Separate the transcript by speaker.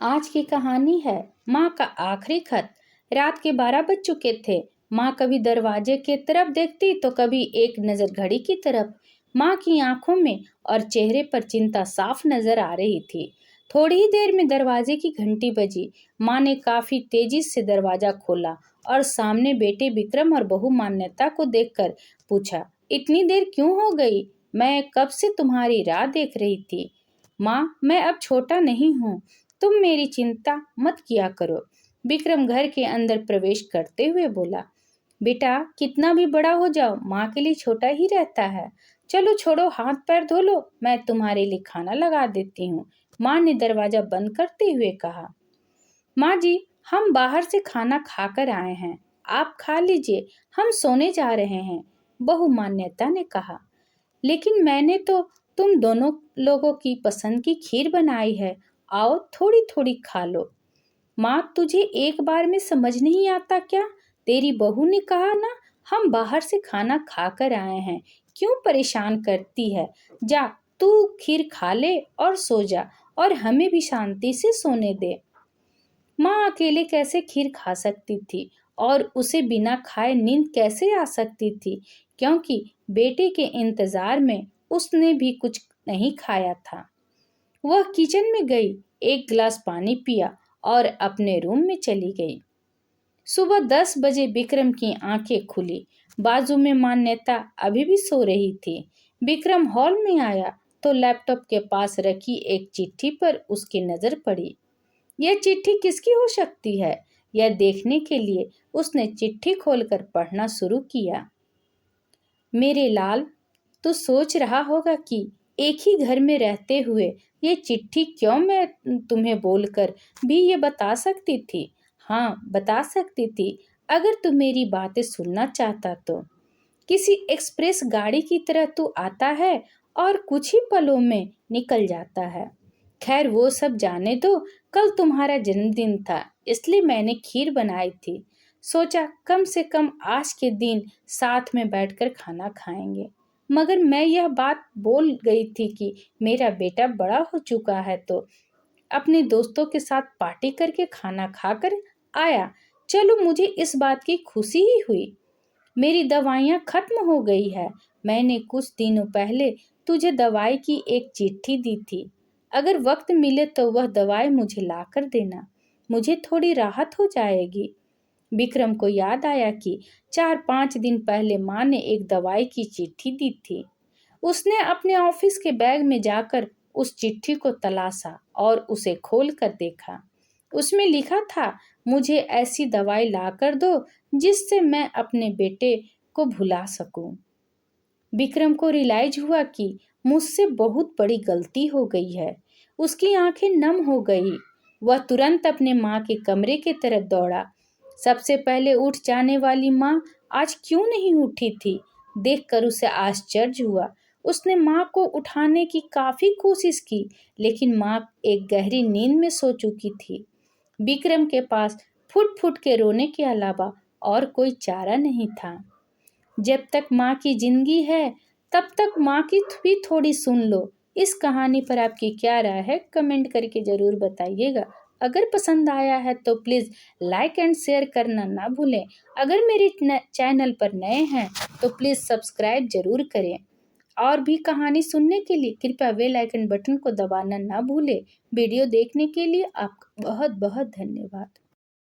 Speaker 1: आज की कहानी है माँ का आखिरी खत। रात के 12 बज चुके थे। माँ कभी दरवाजे के तरफ देखती तो कभी एक नजर घड़ी की तरफ। माँ की आंखों में और चेहरे पर चिंता साफ नजर आ रही थी। थोड़ी ही देर में दरवाजे की घंटी बजी। माँ ने काफी तेजी से दरवाजा खोला और सामने बेटे विक्रम और बहू मान्यता को देखकर पूछा, इतनी देर क्यों हो गई? मैं कब से तुम्हारी राह देख रही थी। माँ, मैं अब छोटा नहीं हूँ, तुम मेरी चिंता मत किया करो। विक्रम घर के अंदर प्रवेश करते हुए बोला, बेटा कितना भी बड़ा हो जाओ माँ के लिए छोटा ही रहता है। चलो छोड़ो, हाथ पैर धो लो, मैं तुम्हारे लिए खाना लगा देती हूँ। माँ ने दरवाजा बंद करते हुए कहा। माँ जी, हम बाहर से खाना खाकर आए हैं, आप खा लीजिए, हम सोने जा रहे हैं, बहू मान्यता ने कहा। लेकिन मैंने तो तुम दोनों लोगों की पसंद की खीर बनाई है, आओ थोड़ी थोड़ी खा लो। माँ, तुझे एक बार में समझ नहीं आता क्या? तेरी बहू ने कहा ना, हम बाहर से खाना खाकर आए हैं, क्यों परेशान करती है? जा तू खीर खा ले और सो जा, और हमें भी शांति से सोने दे। माँ अकेले कैसे खीर खा सकती थी और उसे बिना खाए नींद कैसे आ सकती थी, क्योंकि बेटे के इंतजार में उसने भी कुछ नहीं खाया था। वह किचन में गई, एक गिलास पानी पिया और अपने रूम में चली गई। सुबह 10 बजे विक्रम की आंखें खुली। बाजू में मान्यता अभी भी सो रही थी। विक्रम हॉल में आया तो लैपटॉप के पास रखी एक चिट्ठी पर उसकी नजर पड़ी। यह चिट्ठी किसकी हो सकती है? यह देखने के लिए उसने चिट्ठी खोलकर पढ़ना शुरू किया। मेरे लाल, तू सोच रहा होगा कि एक ही घर में रहते हुए ये चिट्ठी क्यों मैं तुम्हें बोलकर भी ये बता सकती थी। हाँ, बता सकती थी, अगर तू मेरी बातें सुनना चाहता तो। किसी एक्सप्रेस गाड़ी की तरह तू आता है और कुछ ही पलों में निकल जाता है। खैर वो सब जाने दो, कल तुम्हारा जन्मदिन था, इसलिए मैंने खीर बनाई थी। सोचा कम से कम आज के दिन साथ में बैठकर खाना खाएंगे। मगर मैं यह बात बोल गई थी कि मेरा बेटा बड़ा हो चुका है तो अपने दोस्तों के साथ पार्टी करके खाना खाकर आया। चलो, मुझे इस बात की खुशी ही हुई। मेरी दवाइयाँ खत्म हो गई है। मैंने कुछ दिनों पहले तुझे दवाई की एक चिट्ठी दी थी। अगर वक्त मिले तो वह दवाई मुझे ला कर देना, मुझे थोड़ी राहत हो जाएगी। विक्रम को याद आया कि 4-5 दिन पहले माँ ने एक दवाई की चिट्ठी दी थी। उसने अपने ऑफिस के बैग में जाकर उस चिट्ठी को तलाशा और उसे खोल कर देखा। उसमें लिखा था, मुझे ऐसी दवाई ला कर दो जिससे मैं अपने बेटे को भुला सकूं। विक्रम को रियलाइज हुआ कि मुझसे बहुत बड़ी गलती हो गई है। उसकी आंखें नम हो गई। वह तुरंत अपने माँ के कमरे की तरफ दौड़ा। सबसे पहले उठ जाने वाली माँ आज क्यों नहीं उठी थी, देखकर उसे आश्चर्य हुआ। उसने माँ को उठाने की काफी कोशिश की, लेकिन माँ एक गहरी नींद में सो चुकी थी। विक्रम के पास फुट फुट के रोने के अलावा और कोई चारा नहीं था। जब तक माँ की जिंदगी है तब तक माँ की भी थोड़ी सुन लो। इस कहानी पर आपकी क्या राय है, कमेंट करके ज़रूर बताइएगा। अगर पसंद आया है तो प्लीज़ लाइक एंड शेयर करना ना भूलें। अगर मेरे चैनल पर नए हैं तो प्लीज़ सब्सक्राइब ज़रूर करें। और भी कहानी सुनने के लिए कृपया बेल आइकन बटन को दबाना ना भूलें। वीडियो देखने के लिए आपका बहुत बहुत धन्यवाद।